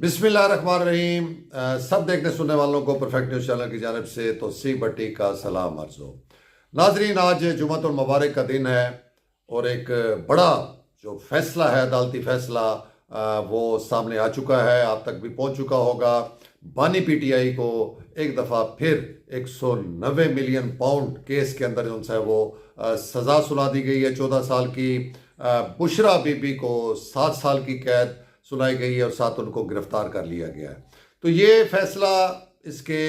बिस्मिल्लाहिर्रहमानिर्रहीम। सब देखने सुनने वालों को परफेक्ट न्यूज़ चैनल की जानिब से तौसीफ भट्टी का सलाम अर्ज़ हो। नाजरीन, आज जुम्मतुल मुबारक का दिन है और एक बड़ा जो फैसला है, अदालती फैसला वो सामने आ चुका है, आप तक भी पहुंच चुका होगा। बानी पीटीआई को एक दफ़ा फिर 190 मिलियन पाउंड केस के अंदर जो है वो सज़ा सुना दी गई है 14 साल की। बुशरा बीबी को 7 साल की कैद सुनाई गई है और साथ उनको गिरफ्तार कर लिया गया है। तो ये फैसला, इसके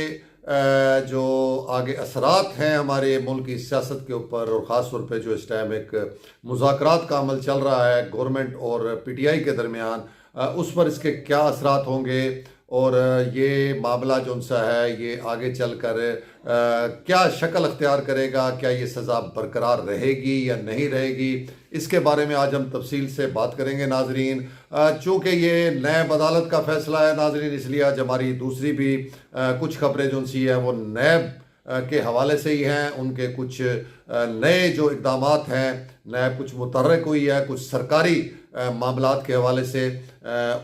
जो आगे असरात हैं हमारे मुल्क की सियासत के ऊपर, और ख़ास तौर पे जो इस टाइम एक मुज़ाकरात का अमल चल रहा है गवर्नमेंट और पीटीआई के दरमियान, उस पर इसके क्या असरात होंगे और ये मामला जो सा है ये आगे चल कर क्या शक्ल अख्तियार करेगा, क्या ये सज़ा बरकरार रहेगी या नहीं रहेगी, इसके बारे में आज हम तफसील से बात करेंगे नाजरीन। चूँकि ये नैब अदालत का फैसला है नाजरीन, इसलिए आज हमारी दूसरी भी कुछ खबरें जो सी है वो नैब के हवाले से ही हैं। उनके कुछ नए जो इक़दामात हैं, नैब कुछ मुतहर्रिक हुई है कुछ सरकारी मामलात के हवाले से,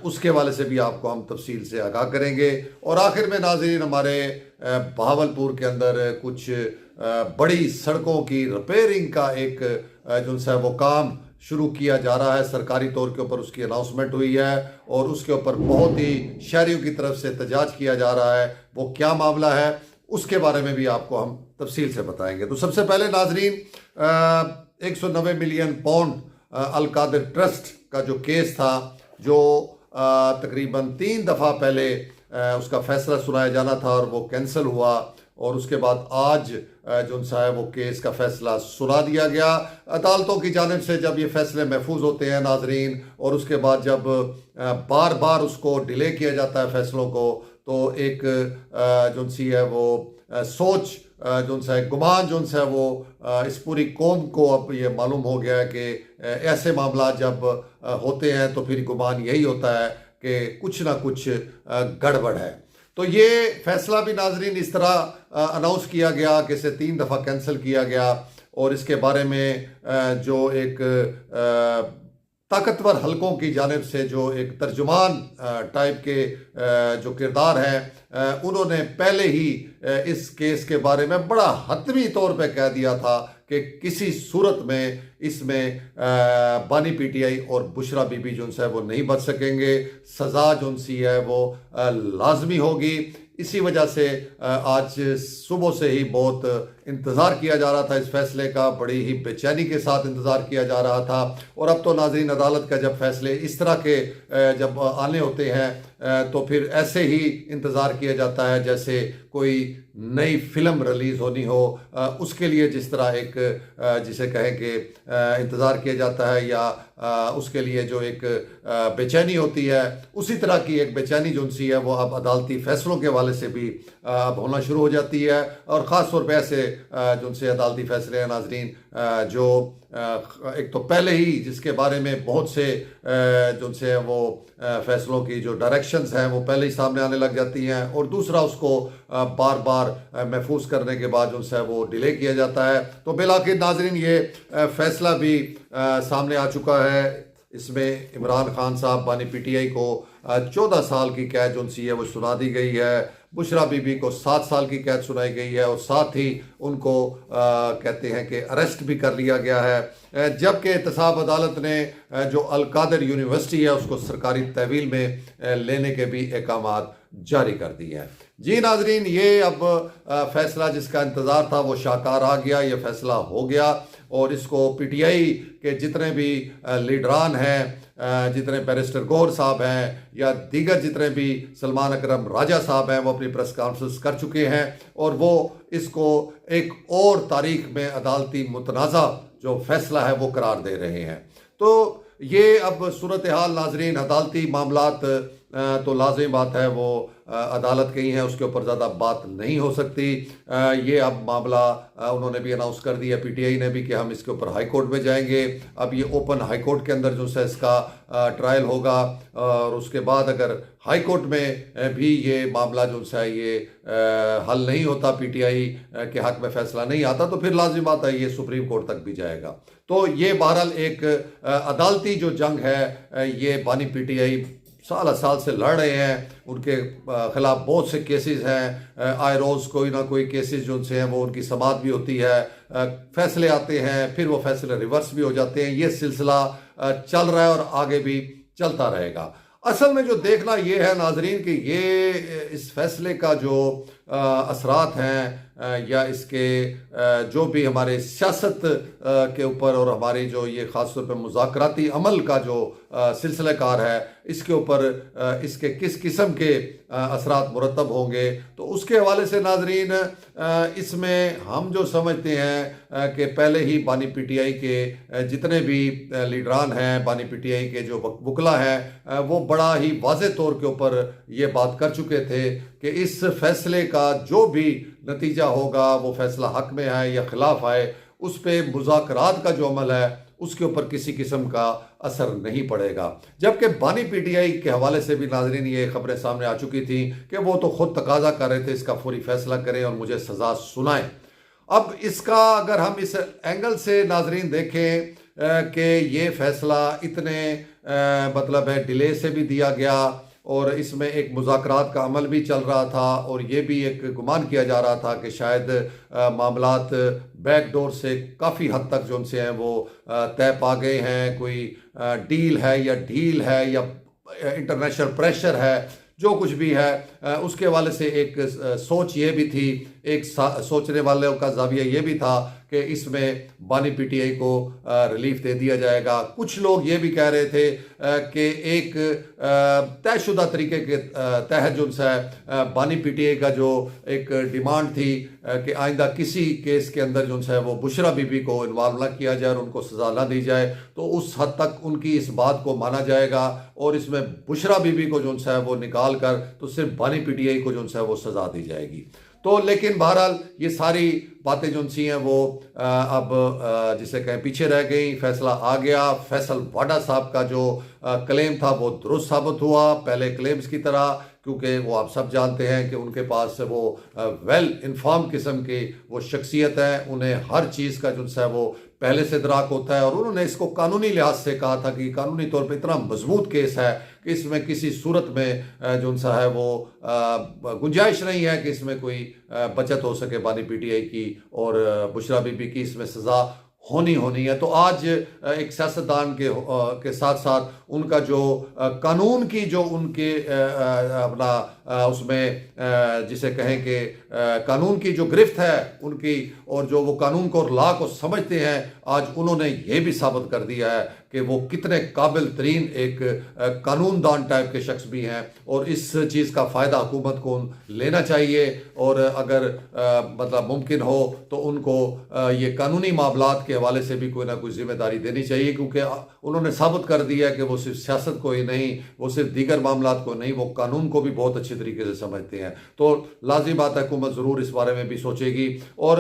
उसके हवाले से भी आपको हम तफसील से आगाह करेंगे। और आखिर में नाज़रीन, हमारे बहावलपुर के अंदर कुछ बड़ी सड़कों की रिपेयरिंग का एक जो है वो काम शुरू किया जा रहा है सरकारी तौर के ऊपर, उसकी अनाउंसमेंट हुई है और उसके ऊपर बहुत ही शहरियों की तरफ से एहतजाज किया जा रहा है। वो क्या मामला है उसके बारे में भी आपको हम तफसील से बताएंगे। तो सबसे पहले नाजरीन, 190 मिलियन पाउंड अल कादिर ट्रस्ट का जो केस था, जो तकरीबन 3 दफ़ा पहले उसका फैसला सुनाया जाना था और वो कैंसिल हुआ, और उसके बाद आज जो सा है वो केस का फैसला सुना दिया गया अदालतों की जानिब से। जब ये फैसले महफूज होते हैं नाजरीन, और उसके बाद जब बार बार उसको डिले किया जाता है फैसलों को, तो एक जो सी है वो सोच जो सा है, गुमान जो सा है वो इस पूरी कौम को अब ये मालूम हो गया है कि ऐसे मामला जब होते हैं तो फिर गुमान यही होता है कि कुछ ना कुछ गड़बड़ है। तो ये फैसला भी नाजरीन इस तरह अनाउंस किया गया कि इसे 3 दफ़ा कैंसिल किया गया, और इसके बारे में जो एक ताकतवर हलकों की जानिब से जो एक तर्जुमान टाइप के जो किरदार हैं, उन्होंने पहले ही इस केस के बारे में बड़ा हतमी तौर पे कह दिया था कि किसी सूरत में इसमें बानी पीटीआई और बुशरा बीबी जो है वो नहीं बच सकेंगे, सज़ा जो सी है वो लाजमी होगी। इसी वजह से आज सुबह से ही बहुत इंतज़ार किया जा रहा था इस फैसले का, बड़ी ही बेचैनी के साथ इंतज़ार किया जा रहा था। और अब तो नाज़रीन, अदालत का जब फैसले इस तरह के जब आने होते हैं तो फिर ऐसे ही इंतज़ार किया जाता है जैसे कोई नई फिल्म रिलीज़ होनी हो, उसके लिए जिस तरह एक जिसे कहें कि इंतज़ार किया जाता है, या उसके लिए जो एक बेचैनी होती है, उसी तरह की एक बेचैनी जो सी है वो अब अदालती फैसलों के हवाले से भी अब होना शुरू हो जाती है। और ख़ास तौर पर ऐसे जो से अदालती फैसले हैं नाजरीन, जो एक तो पहले ही जिसके बारे में बहुत से जो से वो फैसलों की जो डायरेक्शंस हैं वो पहले ही सामने आने लग जाती हैं, और दूसरा उसको बार बार महफूज करने के बाद जो है वो डिले किया जाता है। तो बिलाखिर नाजरीन, ये फैसला भी सामने आ चुका है। इसमें इमरान खान साहब बानी पीटीआई को 14 साल की कैद जो सी है वो सुना दी गई है, बुशरा बीबी को 7 साल की कैद सुनाई गई है, और साथ ही उनको कहते हैं कि अरेस्ट भी कर लिया गया है। जबकि एहतसाब अदालत ने जो अल कादिर यूनिवर्सिटी है उसको सरकारी तहवील में लेने के भी अहकामात जारी कर दिए हैं। जी नाजरीन, ये अब फैसला जिसका इंतज़ार था वो शाकार आ गया, ये फैसला हो गया, और इसको पीटीआई के जितने भी लीडरान हैं, जितने बैरिस्टर गौहर साहब हैं या दीगर जितने भी सलमान अकरम राजा साहब हैं, वो अपनी प्रेस कॉन्फ्रेंस कर चुके हैं, और वो इसको एक और तारीख में अदालती मुतनाज़ा जो फैसला है वो करार दे रहे हैं। तो ये अब सूरत हाल नाजरीन, अदालती मामलात तो लाज़मी बात है वो अदालत के ही हैं, उसके ऊपर ज़्यादा बात नहीं हो सकती। ये अब मामला उन्होंने भी अनाउंस कर दिया, पीटीआई ने भी, कि हम इसके ऊपर हाई कोर्ट में जाएंगे। अब ये ओपन हाई कोर्ट के अंदर जो है इसका ट्रायल होगा, और उसके बाद अगर हाई कोर्ट में भी ये मामला जो है ये हल नहीं होता, पीटीआई के हक में फैसला नहीं आता, तो फिर लाजिम बात है ये सुप्रीम कोर्ट तक भी जाएगा। तो ये बहरहाल एक अदालती जो जंग है, ये बानी पीटीआई साल साल से लड़ रहे हैं, उनके खिलाफ बहुत से केसेस हैं, आए रोज़ कोई ना कोई केसेस जो उनसे हैं वो उनकी समाअत भी होती है, फैसले आते हैं, फिर वो फैसले रिवर्स भी हो जाते हैं। ये सिलसिला चल रहा है और आगे भी चलता रहेगा। असल में जो देखना ये है नाजरीन कि ये इस फैसले का जो असरात हैं या इसके जो भी हमारे सियासत के ऊपर और हमारी जो ये ख़ास तौर पर मुज़ाकराती अमल का जो सिलसिला कार है, इसके ऊपर इसके किस किस्म के असरात मुरतब होंगे, तो उसके हवाले से नाजरीन इसमें हम जो समझते हैं कि पहले ही बानी पीटीआई के जितने भी लीडरान हैं, बानी पीटीआई के जो वकला हैं, वो बड़ा ही वाज़े तौर के ऊपर ये बात कर चुके थे कि इस फैसले का जो भी नतीजा होगा वो फैसला हक में आए या खिलाफ आए, उस पर मुज़ाकरात का जो अमल है उसके ऊपर किसी किस्म का असर नहीं पड़ेगा। जबकि बानी पीटीआई के हवाले से भी नाजरीन ये खबरें सामने आ चुकी थी कि वो तो खुद तकाजा कर रहे थे इसका फौरी फैसला करें और मुझे सज़ा सुनाएं। अब इसका अगर हम इस एंगल से नाजरीन देखें कि ये फैसला इतने मतलब है डिले से भी दिया गया और इसमें एक मुज़ाकरात का अमल भी चल रहा था और ये भी एक गुमान किया जा रहा था कि शायद मामलात बैकडोर से काफ़ी हद तक जो उनसे हैं वो तय पा गए हैं, कोई डील है या ढील है या इंटरनेशनल प्रेशर है, जो कुछ भी है उसके हवाले से एक सोच ये भी थी, एक सोचने वालों का जाविया ये भी था कि इसमें बानी पीटीआई को रिलीफ दे दिया जाएगा। कुछ लोग ये भी कह रहे थे कि एक तयशुदा तरीके के तहत जो है बानी पीटीआई का जो एक डिमांड थी कि आइंदा किसी केस के अंदर जो है वो बुशरा बीबी को इन्वॉल्व ना किया जाए और उनको सज़ा ना दी जाए, तो उस हद तक उनकी इस बात को माना जाएगा और इसमें बुशरा बीबी को जो है वो निकाल कर तो सिर्फ बानी पीटीआई को जो है वो सज़ा दी जाएगी। तो लेकिन बहरहाल ये सारी बातें जो सी हैं वो अब जिसे कहें पीछे रह गई। फैसला आ गया। फैसल वाडा साहब का जो क्लेम था वो दुरुस्त साबित हुआ पहले क्लेम्स की तरह, क्योंकि वो आप सब जानते हैं कि उनके पास वो वेल इन्फॉर्म किस्म की वो शख्सियत है, उन्हें हर चीज़ का जो है वो पहले से इदराक होता है और उन्होंने इसको कानूनी लिहाज से कहा था कि कानूनी तौर पे इतना मजबूत केस है कि इसमें किसी सूरत में जो सा है वो गुंजाइश नहीं है कि इसमें कोई बचत हो सके बानी पीटीआई की और बुशरा बीबी की, इसमें सज़ा होनी है। तो आज एक सियासतदान के साथ साथ उनका जो कानून की जो उनके अपना उसमें जिसे कहें कि कानून की जो गिरफ्त है उनकी और जो वो कानून को और लॉ को समझते हैं, आज उन्होंने ये भी साबित कर दिया है कि वो कितने काबिल तरीन एक कानूनदान टाइप के शख्स भी हैं और इस चीज़ का फ़ायदा हुकूमत को लेना चाहिए और अगर मतलब मुमकिन हो तो उनको ये कानूनी मामलात के हवाले से भी कोई ना कोई जिम्मेदारी देनी चाहिए, क्योंकि उन्होंने साबित कर दिया कि वो सिर्फ सियासत को ही नहीं, वो सिर्फ दीगर मामलात को नहीं, वो कानून को भी बहुत अच्छी तरीके से समझते हैं। तो लाज़मी बात है हुकूमत ज़रूर इस बारे में भी सोचेगी। और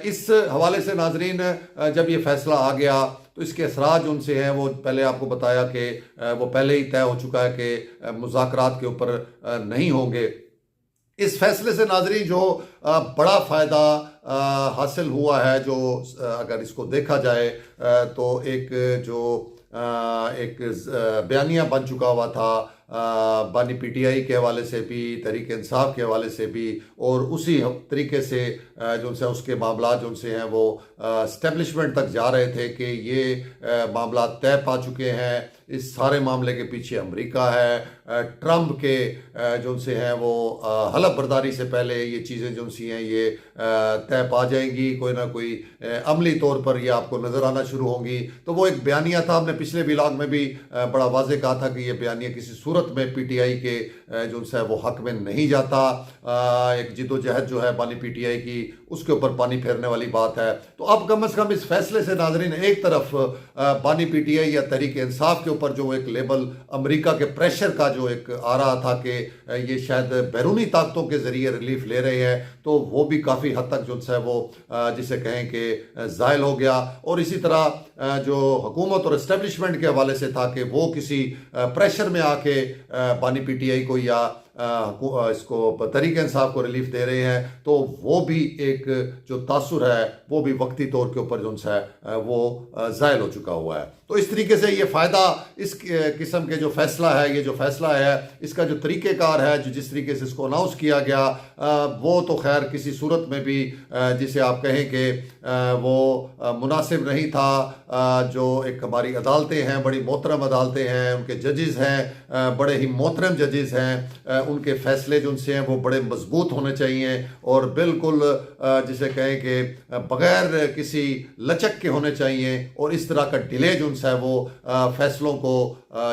इस हवाले से नाजरीन जब ये फैसला आ गया तो इसके असरात जो उनसे हैं वो पहले आपको बताया कि वो पहले ही तय हो चुका है कि मुज़ाकरात के ऊपर नहीं होंगे। इस फैसले से नाजरीन जो बड़ा फ़ायदा हासिल हुआ है, जो अगर इसको देखा जाए तो एक जो एक बयानिया बन चुका हुआ था बानी पीटीआई के हवाले से भी, तहरीक इंसाफ के हवाले से भी, और उसी तरीके से जो उनसे उसके मामला जो उनसे हैं वो इस्टेब्लिशमेंट तक जा रहे थे कि ये मामला तय पा चुके हैं। इस सारे मामले के पीछे अमेरिका है, ट्रंप के जो उनसे हैं वो हलफ बर्दारी से पहले ये चीज़ें जो उनसी हैं ये तय पा जाएंगी, कोई ना कोई अमली तौर पर ये आपको नज़र आना शुरू होंगी। तो वो एक बयानिया था, हमने पिछले व्लॉग में भी बड़ा वाज़े कहा था कि ये बयानिया किसी सूरत में पीटीआई के जो उनसे है वो हक में नहीं जाता। एक जिद्दोजहद जो है बानी पीटीआई की उसके ऊपर पानी फेरने वाली बात है। तो अब कम से कम इस फैसले से नाजरीन एक तरफ बानी पीटीआई या तहरीक इंसाफ के ऊपर जो एक लेबल अमेरिका के प्रेशर का जो एक आ रहा था कि ये शायद बैरूनी ताकतों के ज़रिए रिलीफ ले रहे हैं, तो वो भी काफ़ी हद तक जो है वो जिसे कहें कि ज़ायल हो गया। और इसी तरह जो हुकूमत और इस्टेब्लिशमेंट के हवाले से था कि वो किसी प्रेशर में आके बानी पीटीआई को या इसको तहरीक इंसाफ को रिलीफ दे रहे हैं, तो वो भी एक जो तासुर है वो भी वक्ती तौर के ऊपर जो है वो ज़ायल हो चुका हुआ है। तो इस तरीके से ये फ़ायदा इस किस्म के जो फैसला है, ये जो फैसला है, इसका जो तरीक़ेकार है, जो जिस तरीके से इसको अनाउंस किया गया, वो तो खैर किसी सूरत में भी जिसे आप कहें कि वो मुनासिब नहीं था। जो एक हमारी अदालतें हैं, बड़ी मोहतरम अदालतें हैं, उनके जजेस हैं बड़े ही मोहतरम जजेस हैं, उनके फैसले जो उनसे हैं वो बड़े मजबूत होने चाहिए और बिल्कुल जिसे कहें कि बग़ैर किसी लचक के होने चाहिए। और इस तरह का डिले जो है वो फैसलों को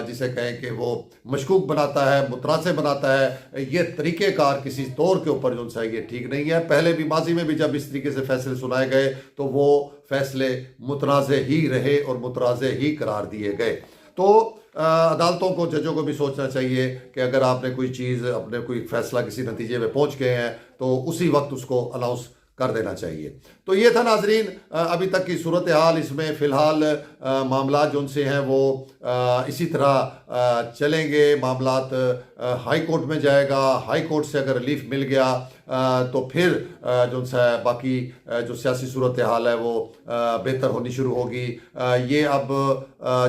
जिसे कहें कि वो मशकूक बनाता है, मुतरासे बनाता है। ये तरीक़ेकार किसी तौर के ऊपर जो है ये ठीक नहीं है। पहले भी माजी में भी जब इस तरीके से फैसले सुनाए गए तो वो फैसले मुतनाज़े ही रहे और मुतराज़े ही करार दिए गए। तो अदालतों को, जजों को भी सोचना चाहिए कि अगर आपने कोई चीज़, अपने कोई फैसला किसी नतीजे में पहुंच गए हैं तो उसी वक्त उसको अनाउंस कर देना चाहिए। तो ये था नाजरीन अभी तक की सूरत हाल। इसमें फ़िलहाल मामला जो उनसे हैं वो इसी तरह चलेंगे। मामलात हाई कोर्ट में जाएगा, हाई कोर्ट से अगर रिलीफ मिल गया तो फिर जो है बाकी जो सियासी सूरत हाल है वो बेहतर होनी शुरू होगी। ये अब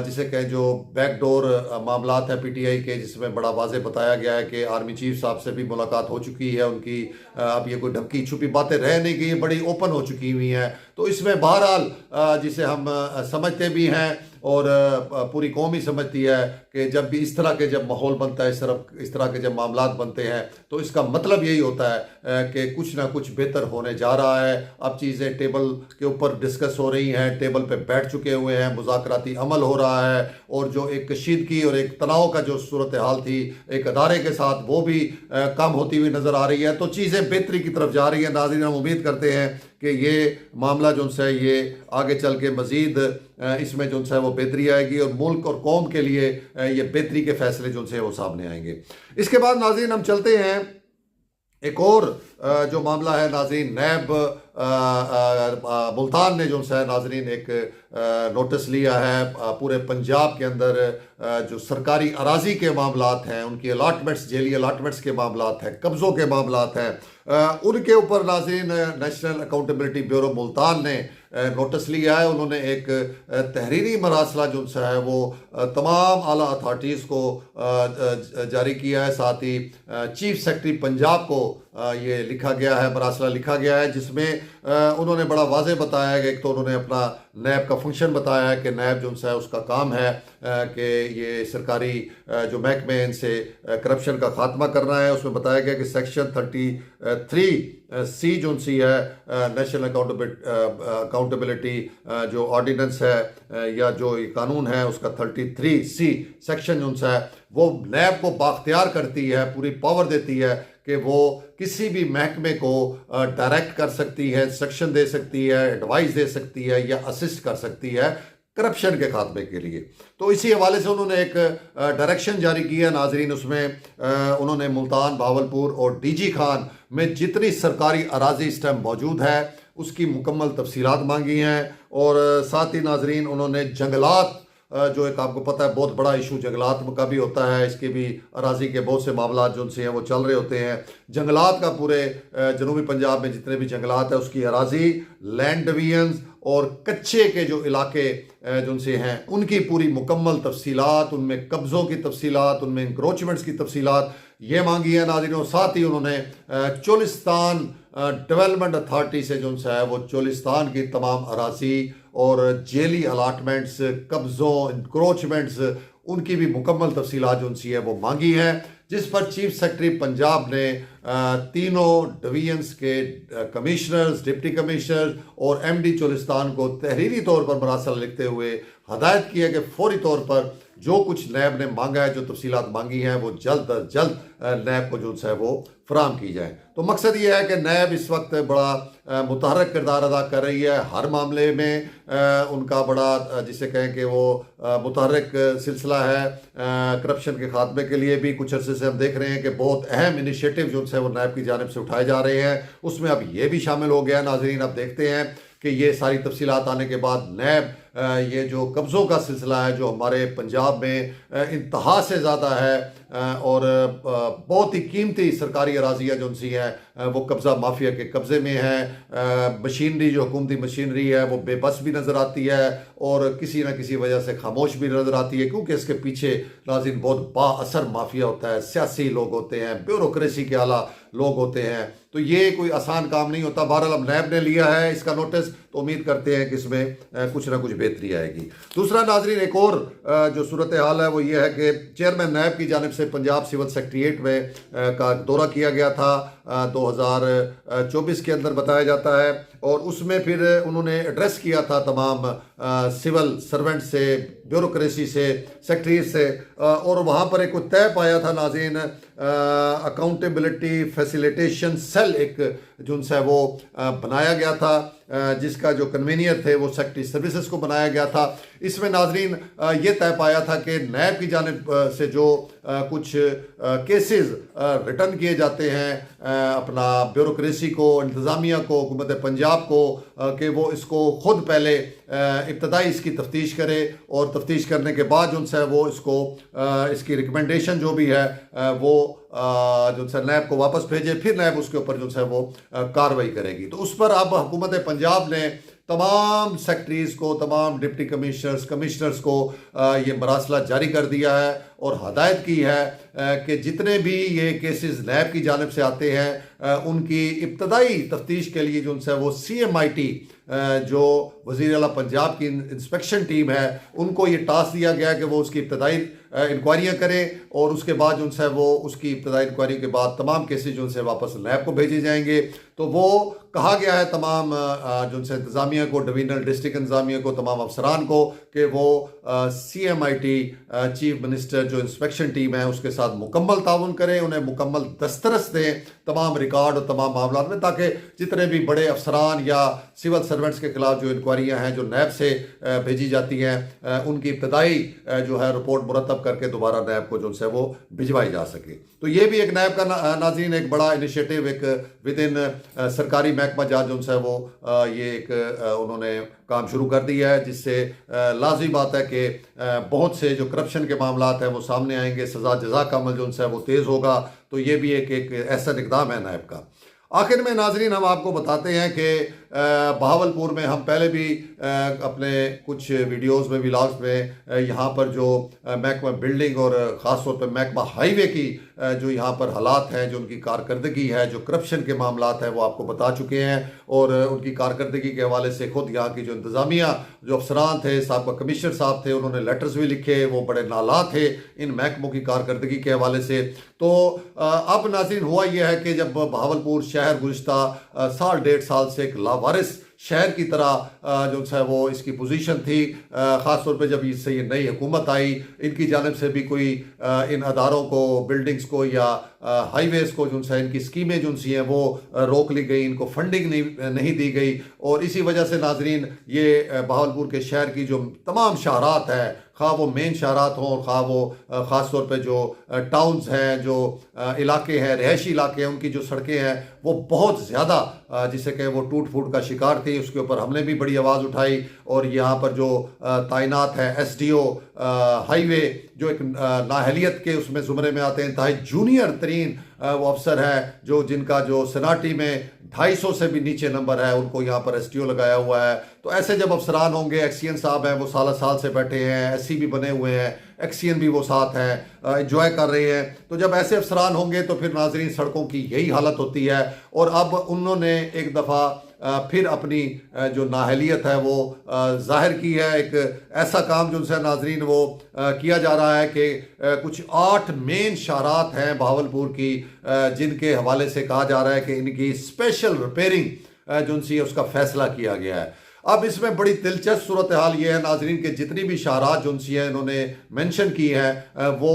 जिसे कहें जो बैकडोर मामलात हैं PTI के, जिसमें बड़ा वाज़े बताया गया है कि आर्मी चीफ साहब से भी मुलाकात हो चुकी है उनकी। अब ये कोई ढकी छुपी बातें रह नहीं गई, बड़ी ओपन हो चुकी हुई हैं। तो इसमें बहरहाल जिसे हम समझते भी हैं और पूरी कौम ही समझती है कि जब भी इस तरह के जब माहौल बनता है, इस तरह के जब मामलात बनते हैं तो इसका मतलब यही होता है कि कुछ ना कुछ बेहतर होने जा रहा है। अब चीज़ें टेबल के ऊपर डिस्कस हो रही हैं, टेबल पे बैठ चुके हुए हैं, मुज़ाकराती अमल हो रहा है और जो एक कशीदगी और एक तनाव का जो सूरत हाल थी एक अदारे के साथ, वो भी कम होती हुई नज़र आ रही है। तो चीज़ें बेहतरी की तरफ जा रही हैं। नाज़रीन, हम उम्मीद करते हैं कि ये मामला जो है ये आगे चल के मज़ीद इसमें जो है वो बेहतरी आएगी और मुल्क और कौम के लिए ये बेहतरी के फैसले जो है वो सामने आएंगे। इसके बाद नाज़रीन हम चलते हैं एक और जो मामला है नाज़रीन, नैब मुल्तान ने जो है नाज़रीन एक नोटिस लिया है पूरे पंजाब के अंदर जो सरकारी अराजी के मामलात हैं, उनकी अलाटमेंट्स, जेली अलाटमेंट्स के मामलात हैं, कब्ज़ों के मामलात हैं, उनके ऊपर नाज़रीन नेशनल अकाउंटेबिलिटी ब्यूरो मुल्तान ने नोटिस लिया है। उन्होंने एक तहरीरी मरासला जो है वो तमाम आला अथॉरिटीज़ को जारी किया है। साथ ही चीफ सेक्रेटरी पंजाब को ये लिखा गया है, मरासला लिखा गया है, जिसमें उन्होंने बड़ा वाज़े बताया है कि एक तो उन्होंने अपना नैब का फंक्शन बताया है कि नैब जो है उसका काम है कि ये सरकारी जो महकमे हैं इनसे करप्शन का खात्मा करना है। उसमें बताया गया कि सेक्शन 33C जो सी है नेशनल अकाउंटेबिलिटी जो ऑर्डिनेंस है या जो ये कानून है उसका 33C सेक्शन जो है वो नैब को बाख्तियार करती है, पूरी पावर देती है कि वो किसी भी महकमे को डायरेक्ट कर सकती है, इंस्ट्रक्शन दे सकती है, एडवाइस दे सकती है या असिस्ट कर सकती है करप्शन के खात्मे के लिए। तो इसी हवाले से उन्होंने एक डायरेक्शन जारी किया नाजरीन। उसमें उन्होंने मुल्तान, भावलपुर और DG खान में जितनी सरकारी अराजी इस टाइम मौजूद है उसकी मुकम्मल तफसीलात मांगी हैं। और साथ ही नाजरीन उन्होंने जंगलात, जो एक आपको पता है बहुत बड़ा इशू जंगलात का भी होता है, इसके भी अराजी के बहुत से मामला जो उनसे हैं वो चल रहे होते हैं। जंगलात का पूरे जनूबी पंजाब में जितने भी जंगलात है उसकी अराजी, लैंड डिवीजन्स और कच्चे के जो इलाके जो उनसे हैं उनकी पूरी मुकम्मल तफसीलात, उनमें कब्ज़ों की तफसीलात, उनमें इंक्रोचमेंट्स की तफसीलात ये मांगी है नाज़रीन। और साथ ही उन्होंने चोलिस्तान डेवलपमेंट अथॉरिटी से जो है वो चोलिस्तान की तमाम अराजी और जेली अलाटमेंट्स, कब्ज़ों, इंक्रोचमेंट्स, उनकी भी मुकम्मल तफसीलात जो उनसी है वो मांगी हैं, जिस पर चीफ सेक्रेटरी पंजाब ने तीनों डिवीजन्स के कमिश्नर्स, डिप्टी कमिश्नर और MD चोलिस्तान को तहरीरी तौर पर मरासला लिखते हुए हदायत की है कि फौरी तौर पर जो कुछ नैब ने मांगा है, जो तफसीलात मांगी हैं, वो जल्द अज जल्द नैब को जो है वो फराम की जाए। तो मकसद ये है कि नैब इस वक्त बड़ा मुतहर्रिक किरदार अदा कर रही है हर मामले में। उनका बड़ा जिसे कहें कि वो मुतहर्रिक सिलसिला है करप्शन के खात्मे के लिए भी। कुछ अरसे से हम देख रहे हैं कि बहुत अहम इनिशिएटिव जो है वो नैब की जानिब से उठाए जा रहे हैं, उसमें अब ये भी शामिल हो गया नाजरीन। अब देखते हैं कि ये सारी तफसीलात आने के बाद नैब ये जो कब्ज़ों का सिलसिला है जो हमारे पंजाब में इंतहा से ज़्यादा है, और बहुत ही कीमती सरकारी अराजियाँ जो उनसी हैं वो कब्ज़ा माफिया के कब्ज़े में है। मशीनरी जो हुकूमती मशीनरी है वो बेबस भी नज़र आती है और किसी न किसी वजह से खामोश भी नज़र आती है, क्योंकि इसके पीछे नाज़रीन बहुत बाअसर माफिया होता है, सियासी लोग होते हैं, ब्यूरोक्रेसी के आला लोग होते हैं। तो ये कोई आसान काम नहीं होता। बहरहाल अब नैब ने लिया है इसका नोटिस, तो उम्मीद करते हैं कि इसमें कुछ ना कुछ बेहतरी आएगी। दूसरा नाजरीन, एक और जो सूरत हाल है वो ये है कि चेयरमैन नैब की जानिब से पंजाब सिविल सेक्रेटेरिएट में का दौरा किया गया था 2024 के अंदर बताया जाता है, और उसमें फिर उन्होंने एड्रेस किया था तमाम सिविल सर्वेंट से, ब्यूरोक्रेसी से, सेक्रेटरी से, और वहाँ पर एक तय पाया था नाज़रीन, अकाउंटेबिलिटी फैसिलिटेशन सेल एक जो है वो बनाया गया था, जिसका जो कन्वीनियर थे वो सेक्रेटरी सर्विसेज को बनाया गया था। इसमें नाजरीन ये तय पाया था कि नैब की जानिब से जो कुछ केसेस रिटर्न किए जाते हैं अपना ब्यूरोक्रेसी को, इंतज़ामिया को, हुकूमत पंजाब को, कि वो इसको खुद पहले इब्तदाई इसकी तफ्तीश करे और तफ्तीश करने के बाद जो है वो इसको इसकी रिकमेंडेशन जो भी है वो जो है नैब को वापस भेजे, फिर नैब उसके ऊपर जो है वो कार्रवाई करेगी। तो उस पर अब हुकूमत पंजाब ने तमाम सेक्रेटरीज को, तमाम डिप्टी कमिश्नर्स को ये मरासला जारी कर दिया है और हदायत की है कि जितने भी ये केसेस नैब की जानिब से आते हैं उनकी इब्तदाई तफ्तीश के लिए जो है वो CMIT जो वज़ीर आला पंजाब की इंस्पेक्शन टीम है उनको ये टास्क दिया गया कि वो उसकी इब्तदाई इंक्वायरियाँ करें, और उसके बाद जो है वो उसकी इब्तदाई इंक्वायरी के बाद तमाम केसेस जो है वापस नैब को भेजे जाएंगे। तो वो कहा गया है तमाम जो है इंतज़ामिया को, डिवीजनल डिस्ट्रिक्ट इंतज़ामिया को, तमाम अफसरान को कि वो CMIT चीफ मिनिस्टर जो इंस्पेक्शन टीम है उसके साथ मुकम्मल ताउन करें, उन्हें मुकम्मल दस्तरस दें तमाम रिकॉर्ड और तमाम मामला में, ताकि जितने भी बड़े अफसरान या सिविल सर्वेंट्स के खिलाफ जो इंक्वायरियाँ हैं जो नैब से भेजी जाती हैं उनकी इब्तदाई जो है रिपोर्ट मुरतब करके दोबारा नैब को जो है वो भिजवाई जा सके। तो ये भी एक नैब का नाज़रीन एक बड़ा इनिशिएटिव एक विद इन सरकारी महकमा जात जो है वो ये एक उन्होंने काम शुरू कर दिया है, जिससे लाजमी बात है कि बहुत से जो करप्शन के मामलात हैं वो सामने आएंगे, सज़ा जज़ा का अमल जो है वो तेज़ होगा। तो ये भी एक ऐसा इक़दाम है नैब का। आखिर में नाजरीन हम आपको बताते हैं कि बहावलपुर में हम पहले भी अपने कुछ वीडियोस में, व्लॉग्स में यहाँ पर जो महकमा बिल्डिंग और ख़ास तौर पर महकमा हाईवे की जो यहाँ पर हालात हैं, जो उनकी कारकर्दगी है, जो करप्शन के मामलात हैं वो आपको बता चुके हैं, और उनकी कारकर्दगी के हवाले से खुद यहाँ की जो इंतज़ामिया जो अफसरान थे, साहब कमिश्नर साहब थे, उन्होंने लेटर्स भी लिखे, वो बड़े नाला थे इन महकमों की कारकर्दगी के हवाले से। तो अब नाज़रीन हुआ यह है कि जब बहावलपुर शहर गुज़िश्ता साल 1.5 साल से एक लावारिस शहर की तरह जो है वो इसकी पोजीशन थी, ख़ास तौर पे जब इससे ये नई हुकूमत आई, इनकी जानिब से भी कोई इन अदारों को, बिल्डिंग्स को या हाईवेज़ को जो है इनकी स्कीमें जो सी हैं वो रोक ली गई, इनको फंडिंग नहीं दी गई, और इसी वजह से नाजरीन ये बहावलपुर के शहर की जो तमाम शाहरात हैं, खा वो मेन शाहरात हों और खा वो ख़ास तौर पे जो टाउन्स हैं, जो इलाके हैं, रिहायशी इलाके हैं, उनकी जो सड़कें हैं वो बहुत ज़्यादा जिसे कहे वो टूट फूट का शिकार थी। उसके ऊपर हमने भी बड़ी आवाज़ उठाई, और यहाँ पर जो तैनात है SDO हाईवे जो एक नाहलियत के उसमें ज़ुमरे में आते हैं, इंतहाई जूनियर तरीन वो अफसर हैं जो जिनका जो सनाटी में 250 से भी नीचे नंबर है, उनको यहाँ पर SDO लगाया हुआ है। तो ऐसे जब अफसरान होंगे, एक्सीएन साहब हैं वो साल से बैठे हैं, SC भी बने हुए हैं, एक्सीएन भी वो साथ हैं, एंजॉय कर रहे हैं। तो जब ऐसे अफसरान होंगे तो फिर नाजरीन सड़कों की यही हालत होती है। और अब उन्होंने एक दफ़ा फिर अपनी जो नाहलियत है वो जाहिर की है। एक ऐसा काम जो है नाजरीन वो किया जा रहा है कि कुछ 8 मेन शाहरात हैं बहावलपुर की, जिनके हवाले से कहा जा रहा है कि इनकी स्पेशल रिपेयरिंग जो सी है उसका फैसला किया गया है। अब इसमें बड़ी दिलचस्प सूरत हाल ये है नाजरीन के जितनी भी शाहरात जो सी है इन्होंने मेंशन की है वो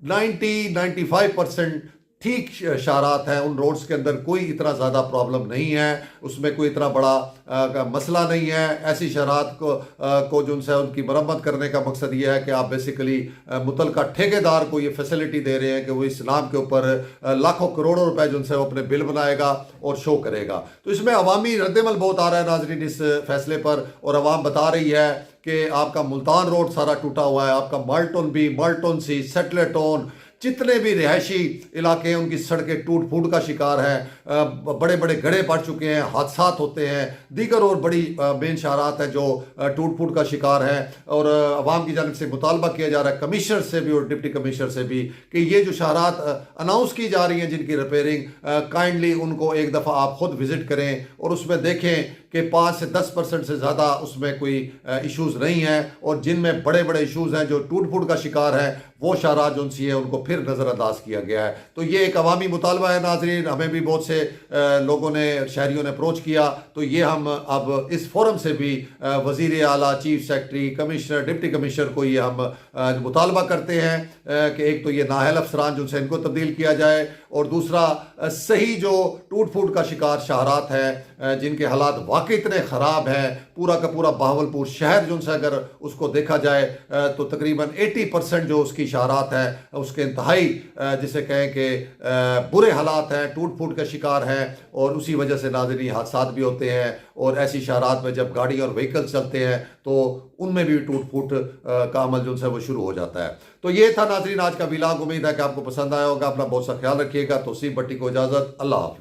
90-95% ठीक शारात हैं, उन रोड्स के अंदर कोई इतना ज़्यादा प्रॉब्लम नहीं है, उसमें कोई इतना बड़ा मसला नहीं है। ऐसी शरात को जो है उनकी मरम्मत करने का मकसद ये है कि आप बेसिकली मुतलका ठेकेदार को ये फैसिलिटी दे रहे हैं कि वो इस नाम के ऊपर लाखों करोड़ों रुपए जो है वो अपने बिल बनाएगा और शो करेगा। तो इसमें अवामी रद्दमल बहुत आ रहा है नाजरीन इस फैसले पर, और अवाम बता रही है कि आपका मुल्तान रोड सारा टूटा हुआ है, आपका माल्टन बी, माल्टन सी, सेटलेटोन, जितने भी रिहायशी इलाके हैं उनकी सड़कें टूट फूट का शिकार हैं, बड़े बड़े गड्ढे पड़ चुके हैं, हादसात होते हैं, दीगर और बड़ी मेन शारात हैं जो टूट फूट का शिकार हैं। और अवाम की जानिब से मुतालबा किया जा रहा है कमिश्नर से भी और डिप्टी कमिश्नर से भी कि ये जो शारात अनाउंस की जा रही हैं जिनकी रिपेयरिंग, काइंडली उनको एक दफ़ा आप खुद विजिट करें और उसमें देखें कि 5 से 10% से ज़्यादा उसमें कोई इश्यूज़ नहीं हैं, और जिनमें बड़े बड़े इश्यूज़ हैं जो टूट फूट का शिकार है वो शारात जो सी है उनको फिर नज़रअंदाज किया गया है। तो ये एक अवामी मुतालबा है नाजरीन, हमें भी बहुत से लोगों ने, शहरियों ने अप्रोच किया, तो ये हम अब इस फोरम से भी वज़ीर आला, chief secretary, commissioner, deputy commissioner को ये हम मुतालबा करते हैं कि एक तो ये नाअहल अफसरान जो से इनको तब्दील किया जाए, और दूसरा सही जो टूट फूट का शिकार शहरात हैं जिनके हालात वाकई इतने ख़राब हैं, पूरा का पूरा बहावलपुर शहर जो से अगर उसको देखा जाए तो तकरीबन 80% जो उसकी शहरात हैं उसके इंतहाई जिसे कहें कि बुरे हालात हैं, टूट फूट का शिकार हैं, और उसी वजह से नाज़रीन हादसात भी होते हैं। और ऐसी शहरात में जब गाड़ी और व्हीकल्स चलते हैं तो उनमें भी टूट फूट का अमल जो है वो शुरू हो जाता है। तो ये था नाज़रीन आज का व्लॉग, उम्मीद है कि आपको पसंद आया होगा। अपना बहुत सा ख्याल रखिएगा। तौसीफ भट्टी को इजाज़त, अल्लाह हाफ़िज़।